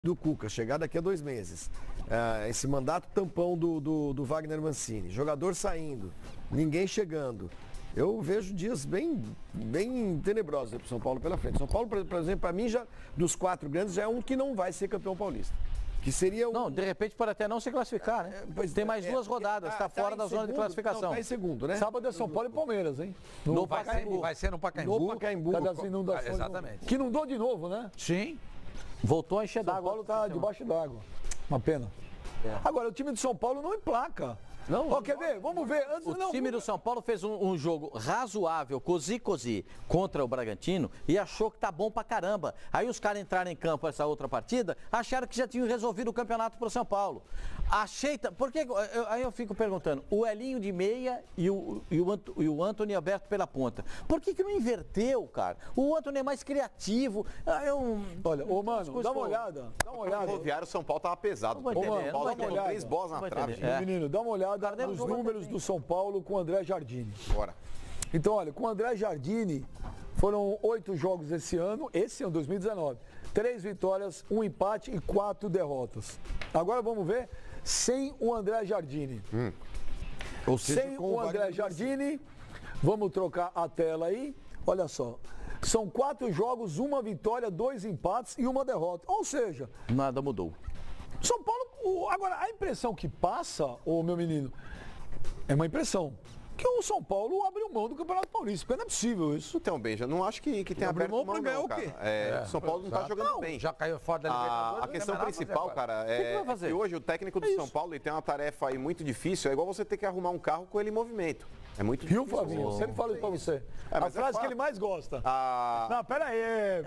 do Cuca, chegar daqui a 2 meses, esse mandato tampão do Wagner Mancini, jogador saindo, ninguém chegando, eu vejo dias bem tenebrosos para o São Paulo pela frente. São Paulo, por exemplo, para mim, já dos 4 grandes, já é um que não vai ser campeão paulista. Que seria Não, de repente pode até não se classificar, né? Tem mais 2 rodadas, está fora da zona de classificação. Está em segundo, né? Sábado é São Paulo e Palmeiras, hein? No Pacaembu. Vai ser no Pacaembu. No Pacaembu. Cada das inundações. Exatamente. Que inundou de novo, né? Sim. Voltou a encher São d'água. Paulo está debaixo d'água. Uma pena. Agora, o time de São Paulo não emplaca. Não, Ó, quer ver? Vamos ver. Antes, O time do São Paulo fez um jogo razoável, cozi contra o Bragantino e achou que tá bom pra caramba. Aí os caras entraram em campo essa outra partida, acharam que já tinham resolvido o campeonato pro São Paulo. Aí eu fico perguntando, o Elinho de meia e o Antony aberto pela ponta. Por que não inverteu, cara? O Antony é mais criativo. Olha, ô mano, dá uma olhada. Dá uma olhada. O Ferroviário, São Paulo tava pesado. Não vou O entender, São Paulo não vou tomou entender. 3 bolas Não na vou trave. entender. Menino, dá uma olhada Carneiro nos jogou números bem. do São Paulo com o André Jardine. Bora. Então, olha, com o André Jardine, foram 8 jogos esse ano, 2019. 3 vitórias, 1 empate e 4 derrotas. Agora vamos ver sem o André Jardine. Ou seja, Sem com o André Wagner Jardine, vamos trocar a tela aí. Olha só, são 4 jogos, 1 vitória, 2 empates e 1 derrota. Ou seja, Nada mudou. São Paulo, agora a impressão que passa, ô meu menino, é uma impressão. Que o São Paulo abriu mão do Campeonato Paulista, porque não é possível isso. Então, Benja, não acho que tenha Abriu aberto mão mão, pra ganhar não, o quê? cara. O São Paulo não tá jogando bem. Já caiu fora da Libertadores. A questão principal, cara, que vai é fazer? que hoje o técnico do São Paulo ele tem uma tarefa aí muito difícil. É igual você ter que arrumar um carro com ele em movimento. É muito Viu, difícil. Flavinho? Eu sempre falo isso pra você. A mas é frase que fato. ele mais gosta. Ah, Não, pera aí.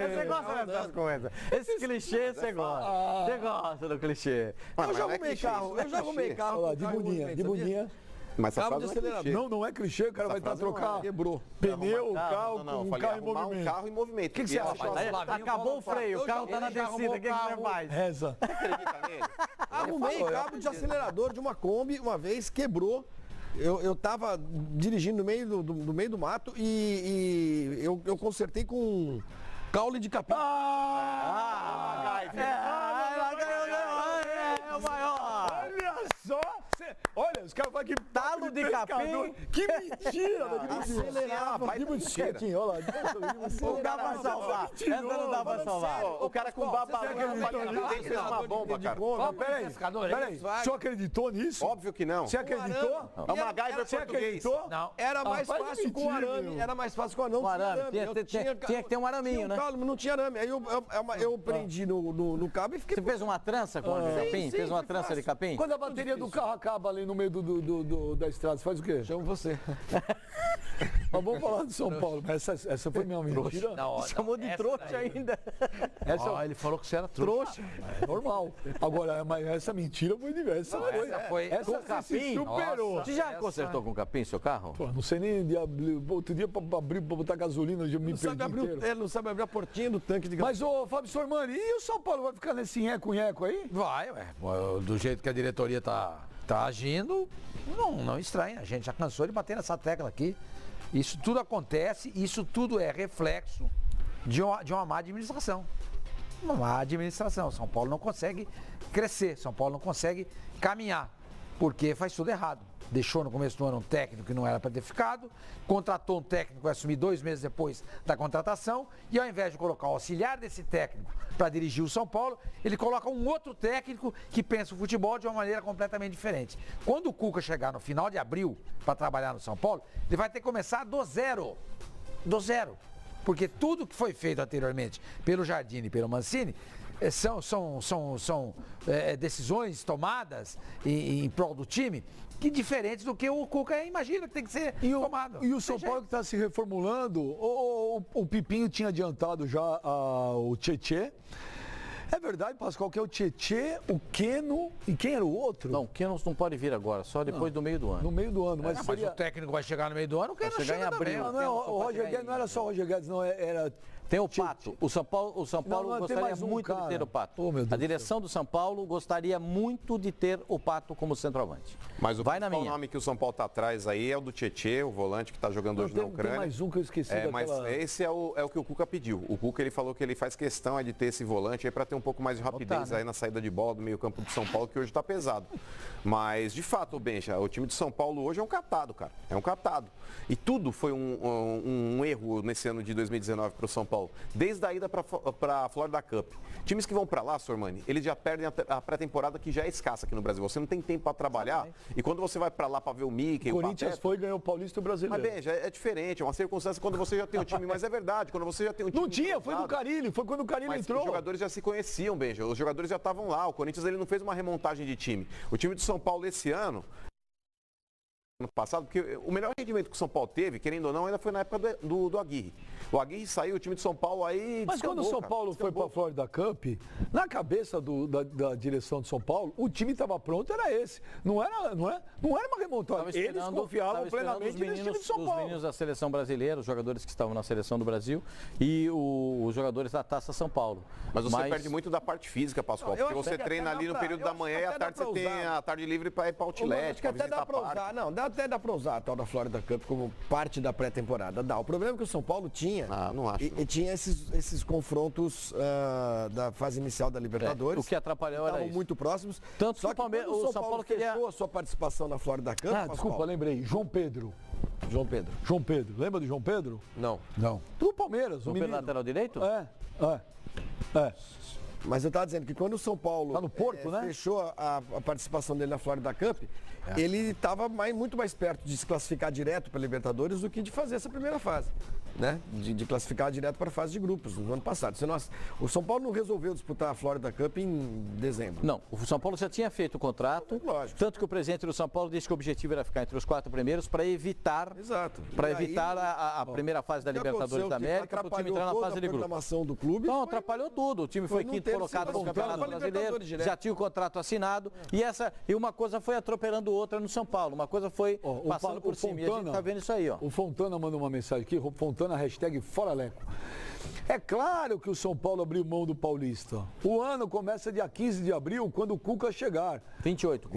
Você gosta dessas coisas. Esse clichê você gosta. Você gosta do clichê. mano, Eu já mas não é arrumei clichê, carro, isso não é eu já arrumei clichê. carro. Olha lá, com de carro em boninha, movimento, de sabia? boninha. Mas essa Cabo de frase não é acelerador. clichê. Não é clichê, o cara vai estar frase não é. trocar Quebrou. pneu, o carro Não, com eu um falei carro em arrumar um movimento. carro em movimento. O que você acha? Aí, acabou o freio, o carro tá na descida, o que você faz? Reza. Acredita nele? Arrumei cabo de acelerador de uma Kombi uma vez, quebrou. Eu tava dirigindo no meio do mato e eu consertei com um caule de capim. É o maior. Olha só! Olha, os caras falam que Talo de capim. Que mentira! Acelerava, Que muito quietinho, olha lá. Não dá pra salvar. Essa não dá pra salvar. O cara com babalão fez uma bomba, cara. Ó, peraí, o senhor acreditou nisso? Óbvio que não. Você acreditou? É uma MacGyver Você português. acreditou? Não. Era mais faz fácil com o mentira, arame. meu. Era mais fácil com o arame. Com arame. Eu Tinha que ter um araminho, tinha né? caule, mas não tinha arame. Aí eu prendi no cabo e fiquei... Você fez uma trança com o capim? Fez uma trança de capim? Quando a bateria do carro acaba ali no meio da estrada, você faz o quê? Chamo você. Mas vamos falar do São Paulo. Mas essa foi minha mentira. Não, Chamou de trouxa ainda. Essa ele falou que você era trouxa. é normal. Agora, mas essa mentira foi diversa. Essa com você se capim? superou. Nossa. Você já consertou com capim seu carro? Pô, não sei nem de abrir. Outro dia pra abrir, pra botar gasolina, eu me perdi inteiro. Ele não sabe abrir a portinha do tanque de gás. Mas, ô, Fábio Sormani, e o São Paulo vai ficar nesse nheco-nheco aí? Vai, ué. Do jeito que a diretoria tá agindo, não estranha. A gente já cansou de bater nessa tecla aqui. Isso tudo acontece, isso tudo é reflexo de uma má administração. Uma má administração. São Paulo não consegue crescer, São Paulo não consegue caminhar, porque faz tudo errado. Deixou no começo do ano um técnico que não era para ter ficado, contratou um técnico que vai assumir 2 meses depois da contratação, e ao invés de colocar o auxiliar desse técnico para dirigir o São Paulo, ele coloca um outro técnico que pensa o futebol de uma maneira completamente diferente. Quando o Cuca chegar no final de abril para trabalhar no São Paulo, ele vai ter que começar do zero. Do zero. Porque tudo que foi feito anteriormente pelo Jardine e pelo Mancini são decisões tomadas em prol do time que diferentes do que o Cuca imagina que tem que ser tomado. E o São Paulo que está se reformulando, o Pipinho tinha adiantado já o Tietê. É verdade, Pascoal, que é o Tietê, o Keno e quem era o outro? Não, o Keno não pode vir agora, só depois do meio do ano. No meio do ano, mas Mas o técnico vai chegar no meio do ano, o que não chegar em chega abril. também. Não, o Roger Guedes não era só o Roger Guedes, não, era Tem o Pato. O São Paulo Não, tem gostaria mais um, muito de cara. ter o Pato. Oh, meu Deus A direção do São Paulo gostaria muito de ter o Pato como centroavante. Mas o Vai na principal minha. nome que o São Paulo está atrás aí é o do Tietê, o volante que está jogando hoje na Tem Ucrânia. mais um que eu esqueci Mas daquela... esse é o que o Cuca pediu. O Cuca ele falou que ele faz questão de ter esse volante aí para ter um pouco mais de rapidez aí na saída de bola do meio-campo do São Paulo, que hoje está pesado. Mas, de fato, Benja, o time de São Paulo hoje é um catado, cara. É um catado. E tudo foi um erro nesse ano de 2019 para o São Paulo. Desde a ida para a Florida Cup. Times que vão para lá, Sormani, eles já perdem a pré-temporada que já é escassa aqui no Brasil. Você não tem tempo para trabalhar. E quando você vai para lá para ver o Mickey, O Corinthians Pateta, foi e ganhou o Paulista e o Brasileiro. mas, Benja, é diferente. É uma circunstância quando você já tem um time. Mas é verdade, quando você já tem um time. Não tinha, foi do entrosado, Carille, foi quando o Carille mas entrou. os jogadores já se conheciam, Benja. Os jogadores já estavam lá. O Corinthians ele não fez uma remontagem de time. O time de São Paulo esse ano passado, porque o melhor rendimento que o São Paulo teve, querendo ou não, ainda foi na época do Aguirre. O Aguirre saiu, o time de São Paulo aí Mas quando o São Paulo foi para a Florida Cup, na cabeça da direção de São Paulo, o time estava pronto, era esse. Não era uma remontagem. Eles confiavam plenamente nesse time de São Os Paulo. meninos da seleção brasileira, os jogadores que estavam na seleção do Brasil e os jogadores da Taça São Paulo. Mas você perde muito da parte física, Pascoal, porque você treina ali no período da manhã e à tarde você tem a tarde livre para ir para o outlet, Acho que até dá pra usar, até dá pra usar a tal da Florida Cup como parte da pré-temporada. Dá. O problema é que o São Paulo tinha, não acho. E tinha esses confrontos da fase inicial da Libertadores. O que atrapalhou era estavam isso. muito próximos. Tanto Só que que quando o São Paulo queria... fechou a sua participação na Florida Cup, Ah, desculpa, lembrei. João Pedro. João Pedro. João Pedro. Lembra do João Pedro? Não. Não. Do Palmeiras, o Pelo menino. lateral direito? É. Mas eu estava dizendo que quando o São Paulo Tá no Porto, né? fechou a participação dele na Florida Cup, ele estava muito mais perto de se classificar direto para a Libertadores do que de fazer essa primeira fase. Né? De classificar direto para a fase de grupos no ano passado. O São Paulo não resolveu disputar a Florida Cup em dezembro. Não, o São Paulo já tinha feito o contrato, Lógico. tanto que o presidente do São Paulo disse que o objetivo era ficar entre os 4 primeiros para evitar, Exato. para E aí, evitar a primeira fase da o que Libertadores aconteceu da que América para o time entrar na atrapalhou fase toda de a grupo. programação do clube. Não, foi- atrapalhou tudo. O time foi não quinto ter colocado se no classificado Campeonato para Brasileiro, Libertadores direto. já tinha o contrato assinado e uma coisa foi atropelando outra no São Paulo. Uma coisa foi Ó, passando por cima. E a gente tá vendo isso aí, ó. O Fontana mandou uma mensagem aqui, Fontana, hashtag Fora Leco. É claro que o São Paulo abriu mão do Paulista. O ano começa dia 15 de abril, quando o Cuca chegar. 28.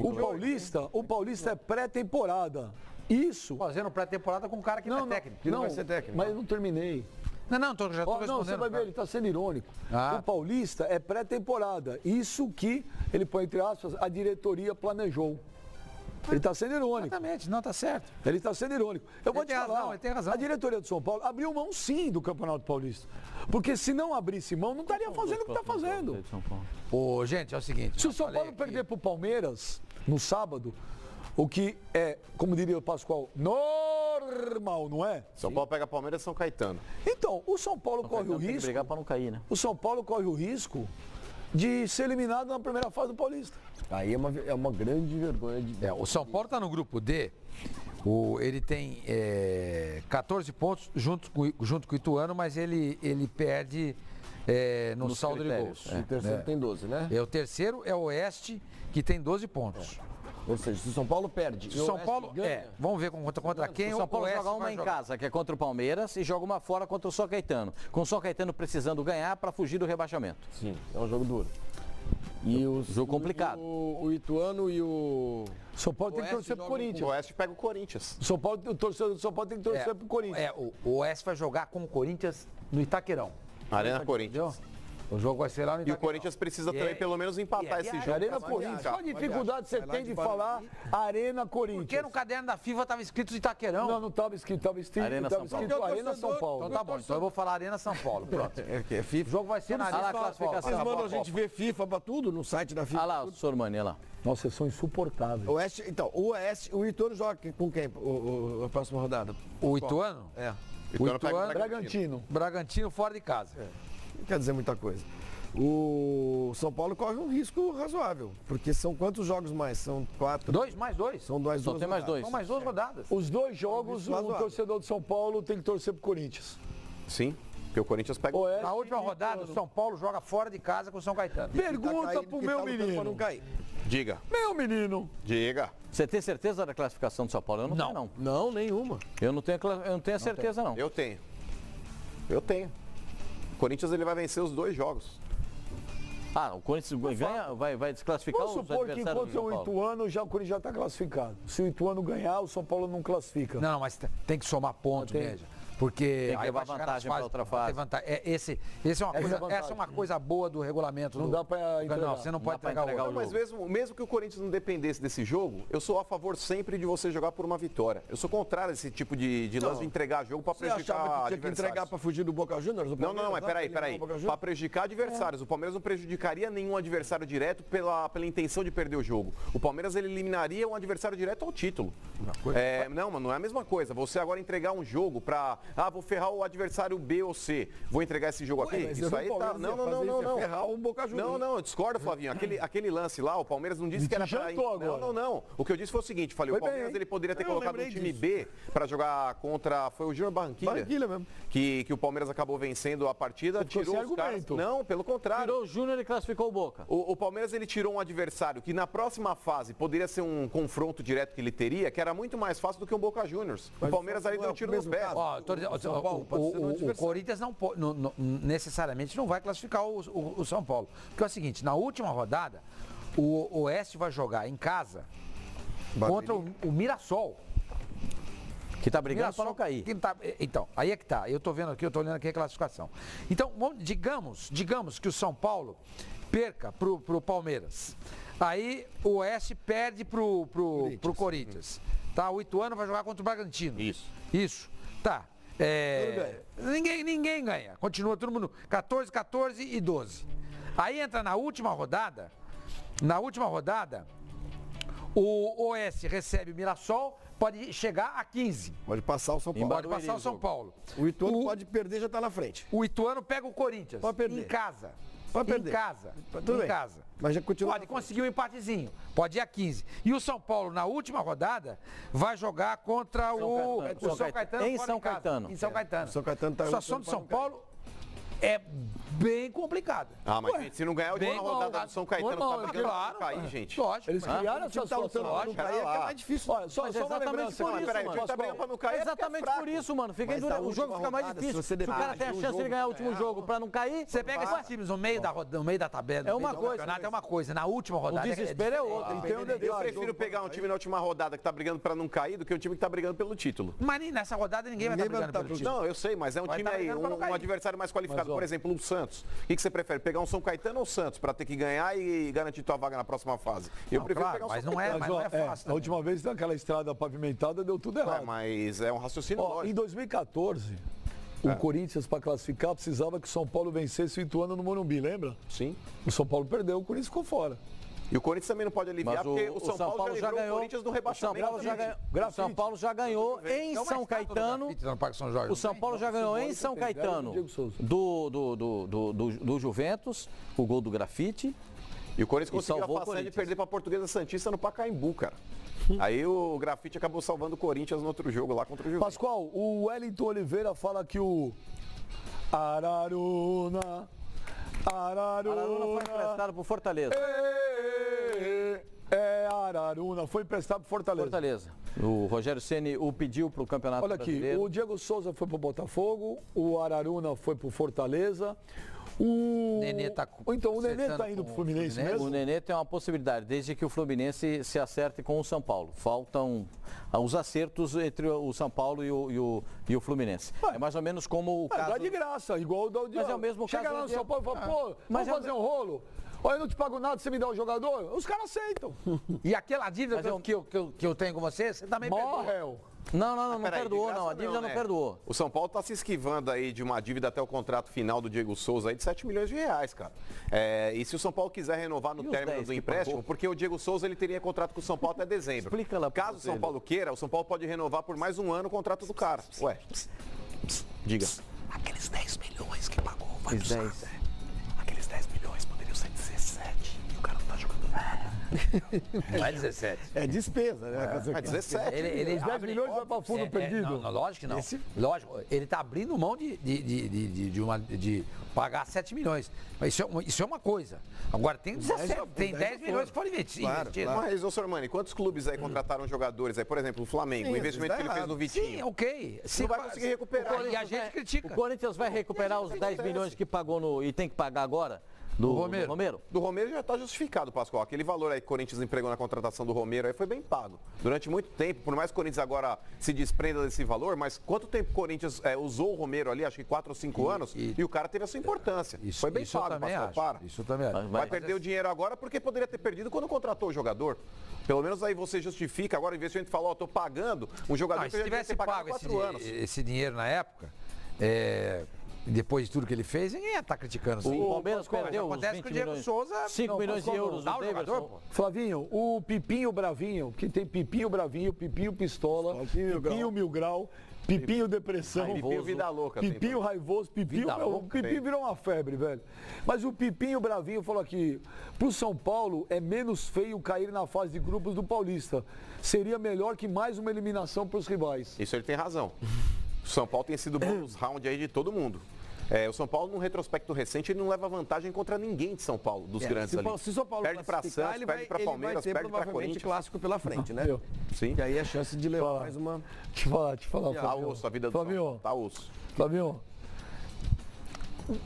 O Paulista é pré-temporada. Isso. Fazendo pré-temporada com um cara que não é técnico. não vai ser técnico. Mas eu não terminei. Já estou Ó, respondendo. não, você vai ver, ele está sendo irônico. Ah. O Paulista é pré-temporada. Isso que, ele põe entre aspas, a diretoria planejou. Ele está sendo irônico. Exatamente, não, tá certo. Ele está sendo irônico. Eu vou Ele te tem falar, razão, ele tem razão. a diretoria do São Paulo abriu mão sim do Campeonato Paulista. Porque se não abrisse mão, não estaria fazendo o que está fazendo. Ô, gente, é o seguinte. Se o já São falei Paulo aqui. perder para o Palmeiras no sábado, o que é, como diria o Pascoal, normal, não é? São Paulo pega Palmeiras e São Caetano. Então, o São Paulo corre o Tem que risco. brigar para não cair, né? O São Paulo corre o risco de ser eliminado na primeira fase do Paulista. Aí é uma grande vergonha. O São Paulo está no grupo D. Ele tem 14 pontos junto com o Ituano, mas ele perde no Nos saldo de critérios, gols. O terceiro tem 12, né? O terceiro é o Oeste, que tem 12 pontos. Ou seja, se o São Paulo perde. Se o São Paulo. Vamos ver contra quem O São Paulo Oeste joga uma vai em jogar. casa, que é contra o Palmeiras, e joga uma fora contra o São Caetano. Com o São Caetano precisando ganhar para fugir do rebaixamento. Sim, é um jogo duro. E Jogo complicado. O Ituano e o... O São Paulo tem que Oeste torcer pro joga O Corinthians. Oeste pega o Corinthians. O torcedor do São Paulo tem que torcer pro Corinthians. O Oeste vai jogar com o Corinthians no Itaquerão. Arena Corinthians. O jogo vai ser lá no E Itaquerão. o Corinthians precisa também pelo menos empatar esse jogo. Arena pra Corinthians. classificar. Qual a dificuldade você tem de falar Arena Corinthians? Porque no cadeirno da FIFA estava escrito Itaquerão. Não estava escrito, estava escrito Arena Arena São Paulo. Arena São Paulo. Então tá bom, então eu vou falar Arena São Paulo. Pronto. É FIFA. O jogo vai ser na Olha lá a Arena São Paulo. classificação. Vocês mandam a Copa. gente ver FIFA pra tudo no site da FIFA. Olha lá o Sormani, olha lá. Nossa, vocês são insuportáveis. O Oeste, então, o Ituano joga com quem? A próxima rodada? O Ituano? É. O Ituano pega o Ituano, Bragantino. Bragantino fora de casa. Não quer dizer muita coisa. O São Paulo corre um risco razoável, porque são quantos jogos mais? São 4. Mais dois. São duas Só tem mais rodadas. dois. São mais 2 rodadas. Os dois jogos, o razoável. torcedor do São Paulo tem que torcer pro Corinthians. Sim, porque o Corinthians pega o Oeste Na última e rodada, o Ituano. São Paulo joga fora de casa com o São Caetano. Pergunta Tá caindo, pro que meu tá lutando pra não menino. cair. Diga, Meu menino. diga. Você tem certeza da classificação do São Paulo? Eu não tenho, não. Não, nenhuma. Eu não tenho a certeza, não. Eu tenho. Corinthians ele vai vencer os 2 jogos. Ah, o Corinthians ganha, vai desclassificar Vamos os supor que adversários enquanto do o São Paulo. Ituano, já o Corinthians já está classificado. Se o Ituano ganhar, o São Paulo não classifica. Não, mas tem que somar pontos, Tem. Média. Porque Tem que aí levar vai chegar nas vantagem pra fases, outra vai ter fase. vantagem. Essa é uma coisa boa do regulamento. Não dá pra entregar. Não, você não pode dá pra entregar entregar o o jogo. Mas mesmo que o Corinthians não dependesse desse jogo, eu sou a favor sempre de você jogar por uma vitória. Eu sou contrário a esse tipo de lance de entregar jogo para Você achava prejudicar que tinha que adversários. entregar para fugir do Boca Juniors? Não, mas peraí. Para prejudicar adversários. O Palmeiras não prejudicaria nenhum adversário direto pela intenção de perder o jogo. O Palmeiras ele eliminaria um adversário direto ao título. Não, mas não é a mesma coisa. Você agora entregar um jogo para, vou ferrar o adversário B ou C, vou entregar esse jogo aqui? Mas Isso aí tá... Não. Ferrar o Boca Juniors. Não, eu discordo, Flavinho. Aquele lance lá, o Palmeiras não disse que era pra... Não. O que eu disse foi o seguinte, falei, o Palmeiras ele poderia ter colocado um time B para jogar contra... Foi o Júnior Barranquilla. Barranquilla mesmo. Que o Palmeiras acabou vencendo a partida, tirou os caras... Não, pelo contrário. Tirou o Júnior e classificou o Boca. O Palmeiras ele tirou um adversário que na próxima fase poderia ser um confronto direto que ele teria, que era muito mais fácil do que um Boca Juniors. O Palmeiras ali deu um tiro nos pés. Ó, o Corinthians necessariamente não vai classificar o São Paulo. Porque é o seguinte, na última rodada, o Oeste vai jogar em casa contra o Mirassol. Que tá brigando para não cair. Então, aí é que tá. Eu tô vendo aqui, eu tô olhando aqui a classificação. Então, digamos que o São Paulo perca pro Palmeiras. Aí o Oeste perde pro Corinthians. Tá? O Ituano vai jogar contra o Bragantino. Isso. Tá. Ninguém ganha. Continua todo mundo 14, 14 e 12. Aí entra na última rodada. O Oeste recebe o Mirassol, pode chegar a 15. Pode passar o São Paulo. Pode passar o São Paulo. O Ituano pode perder, já está na frente. O Ituano pega o Corinthians. Pode perder. Em casa. Pode perder. Em casa. Tudo bem. Mas já continua. Pode conseguir um empatezinho. Pode ir a 15. E o São Paulo, na última rodada, vai jogar contra o São Caetano. Em São Caetano. Em São Caetano. São Caetano tá a situação do São Paulo é bem complicada. Mas gente, se não ganhar a última rodada do São Caetano, tá brigando pra cair, gente. Lógico. Eles criaram essa situação. Não cair, é mais difícil. Olha, só uma lembrança. por isso, Peraí, o time tá brigando pra não cair. Exatamente por isso, mano. Fica Mas duro, da o jogo última fica mais rodada, difícil. se Se você o cara tem a chance de ganhar o último jogo pra não cair, Você pega esses times no meio da tabela, É uma coisa, é uma coisa. Na última o rodada desespero é outro. Eu prefiro pegar um time na última rodada que tá brigando pra não cair do que um time que tá brigando pelo título. Mas nessa rodada ninguém vai estar brigando pelo título. Não, eu sei, mas é um Vai time tá aí, brigando pra não um cair. adversário mais qualificado. Mas, ó, Por exemplo, o Santos. O que você prefere? Pegar um São Caetano ou o Santos pra ter que ganhar e garantir tua vaga na próxima fase? Eu Não, prefiro claro, pegar um mas São não é, Caetano. mas não é fácil. A última vez naquela estrada pavimentada deu tudo errado. Mas é um raciocínio Ó, em lógico. 2014, o Corinthians, para classificar, precisava que o São Paulo vencesse o Ituano no Morumbi, lembra? Sim. O São Paulo perdeu, o Corinthians ficou fora. E o Corinthians também não pode aliviar, Mas porque o São Paulo já livrou o Corinthians do rebaixamento. O São Paulo já ganhou em São Caetano. O São Paulo já ganhou em São Caetano do Juventus, o gol do Grafite. E o Corinthians conseguiu a salvou o façanha de Corinthians. perder para a Portuguesa Santista no Pacaembu, cara. Aí o Grafite acabou salvando o Corinthians no outro jogo lá contra o Juventus. Pascoal, o Wellington Oliveira fala que o Araruna Araruna foi emprestado pro Fortaleza. Araruna, foi emprestado pro Fortaleza. O Rogério Ceni o pediu pro Campeonato Olha aqui, Brasileiro. o Diego Souza foi pro Botafogo, o Araruna foi pro Fortaleza. O Nenê tá Então o Nenê acertando tá indo com pro o Fluminense Fluminense. mesmo? O Nenê tem uma possibilidade, desde que o Fluminense se acerte com o São Paulo. Faltam os acertos entre o São Paulo e o Fluminense. É mais ou menos como o Dá caso... de graça, igual o da Mas é o mesmo Chega caso lá no de- São Paulo e fala, pô, Mas vamos é o fazer um rolo? Olha, eu não te pago nada, você me dá o jogador? Os caras aceitam. E aquela dívida Mas é um- que eu tenho com você, você também perdoa. Morreu. Não Peraí, perdoou, de graça não. A dívida não né? perdoou. O São Paulo tá se esquivando aí de uma dívida até o contrato final do Diego Souza aí de 7 milhões de reais, cara. E se o São Paulo quiser renovar no E os término 10 do que empréstimo, pagou? porque o Diego Souza ele teria contrato com o São Paulo até dezembro. Explica lá pra Caso o São ele. Paulo queira, o São Paulo pode renovar por mais um ano o contrato do cara. Ué, diga. Aqueles 10 milhões que pagou, vai Os 10. Aqueles 10 milhões poderiam ser 17 e o cara não tá jogando nada. Não é 17. É despesa, né? É 17. Ele 10 milhões vai para fundo perdido. Não, lógico que não. Lógico, ele está abrindo mão de pagar 7 milhões. Mas isso é uma coisa. Agora tem 17, tem 10 milhões que foram investidos. Mas, ô Sormani, quantos clubes aí contrataram jogadores aí? Por exemplo, o Flamengo, o investimento que ele fez no Vitinho. Sim, ok. Não vai conseguir recuperar. E a gente critica. O Corinthians vai recuperar os 10 milhões que pagou e tem que pagar agora? Do Romero? Do Romero já está justificado, Pascoal. Aquele valor aí que o Corinthians empregou na contratação do Romero aí foi bem pago. Durante muito tempo, por mais que o Corinthians agora se desprenda desse valor, mas quanto tempo o Corinthians usou o Romero ali, acho que 4 ou 5 anos, e o cara teve a sua importância. Foi bem pago, Pascoal. Isso eu também acho. Vai perder o dinheiro agora porque poderia ter perdido quando contratou o jogador. Pelo menos aí você justifica. Agora, em vez de a gente falar, tô pagando um jogador que se já devia tivesse ter pagado pago 4 anos. esse dinheiro na época, depois de tudo que ele fez, ninguém ia estar criticando. O Palmeiras perdeu os acontece 20 que o Diego milhões, Souza 5 milhões de euros do Davidson. Flavinho, o Pipinho Bravinho, que tem Pipinho Bravinho, Pipinho Pistola, Pipinho Mil Grau, Pipinho Depressão, Pipinho Vida Louca. Pipinho Raivoso, Pipinho, o Pipinho virou uma febre, velho. Mas o Pipinho Bravinho falou aqui, pro São Paulo é menos feio cair na fase de grupos do Paulista. Seria melhor que mais uma eliminação pros rivais. Isso ele tem razão. O São Paulo tem sido bônus round aí de todo mundo. O São Paulo, num retrospecto recente, ele não leva vantagem contra ninguém de São Paulo, dos grandes ali. Se o São Paulo perde para Santos, perde para Palmeiras, perde para Corinthians. Clássico pela frente, né? Sim. E aí a chance de levar mais uma... Te falar, Tá osso a vida do São Paulo. Tá osso. Flavinho,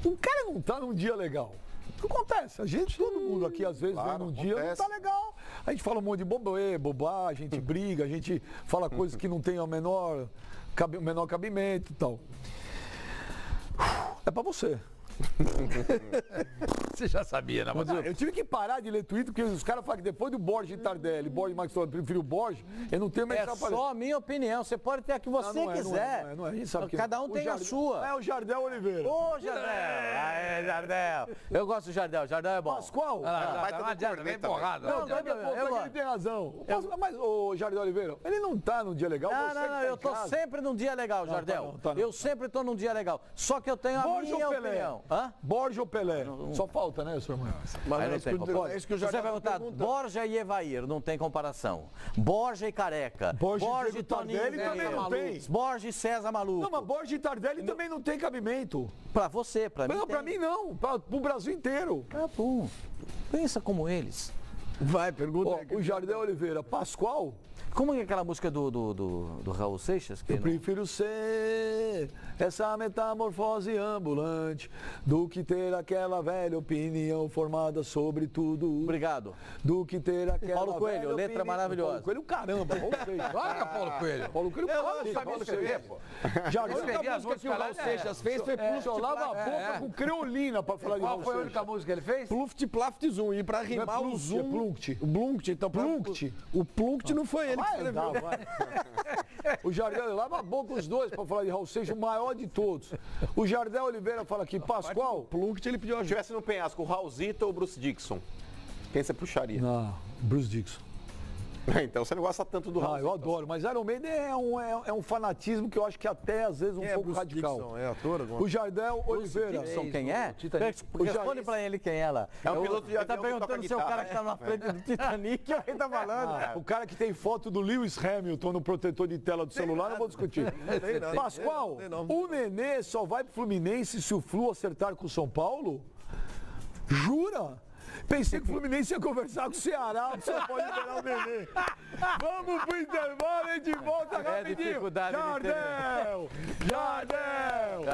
o cara não tá num dia legal. Acontece, todo mundo aqui às vezes vem num dia não tá legal. A gente fala um monte de bobagem, a gente briga, a gente fala coisas que não tem o menor cabimento e tal. É pra você. Você já sabia, né? Mas Eu tive que parar de ler Twitter, porque os caras falam que depois do Borges e Tardelli, Borges e Max Torres, eu prefiro o Borges, eu não tenho mais É só a minha opinião. Você pode ter a que você quiser. Não é. A gente sabe que Cada um tem a sua. É o Jardel Oliveira. Ô, Jardel! Aê, Jardel! Eu gosto do Jardel. Jardel é bom. Pascoal? não adianta, vem porrada. Não, ele tem razão. Mas o Jardel Oliveira, ele não tá num dia legal. Não, eu tô sempre num dia legal, Jardel. Eu sempre tô num dia legal. Só que eu tenho a minha opinião. Borja ou Pelé? Só falta, né, senhor Mano? Mas não tem comparação. É isso que o Você vai Jardel perguntar, Borja e Evair, não tem comparação. Borja e Careca. Borja e e Toninho. Tardelli também não tem. Borja e César Maluco. Não, mas Borja e Tardelli também não tem cabimento. Pra você, pra mim Não, pra mim não. Pro Brasil inteiro. bom. Pensa como eles. Vai, pergunta. O Jardel Oliveira, Pascoal? Como é aquela música do Raul Seixas? Que Eu prefiro ser essa metamorfose ambulante do que ter aquela velha opinião formada sobre tudo. Obrigado. Do que ter aquela Paulo Coelho, velha letra opinião. maravilhosa. Paulo Coelho, caramba. Paulo Coelho. Claro que é Paulo Coelho. Paulo Coelho, Paulo escrever, pô. Jardel, escrevi a as música que o Raul músicas, Seixas fez foi Pluft. Eu lava a boca com creolina pra falar de Qual Raul foi a Seixas. única música que ele fez? Pluft, Plaft, Zoom. E pra rimar Não é o Pluft, Zoom... é Plunct. O Blunct, então... Plunct. O Plunct não foi ele que Vai, escreveu. vai. O Jardel lava a boca os dois pra falar de Raul Seixas, o maior de todos. O Jardel Oliveira fala aqui, Pascoal. Plunct, ele pediu Se ajuda. tivesse no penhasco, o Raulzito ou o Bruce Dixon? Quem você puxaria? Não, Bruce Dixon. Então você não gosta tanto do Raulzito. Eu adoro, mas Iron Maiden é um fanatismo que eu acho que até às vezes um Quem é pouco Bruce radical. Dixon? É ator agora? O Jardel Oliveira. Dixon, quem é? Titanic. Responde pra ele quem é lá. É um piloto de Ele tá avião que toca perguntando se é o cara guitarra. que tá na frente do Titanic ou quem tá falando. O cara que tem foto do Lewis Hamilton no protetor de tela do celular, não vou discutir. Tem nada. Pascoal, Tem não. o Nenê só vai pro Fluminense se o Flu acertar com o São Paulo? Jura? Pensei que o Fluminense ia conversar com o Ceará, o São Paulo liberar o Nenê. Vamos pro intervalo e de volta rapidinho. dificuldade de entender. Jardel! Jardel!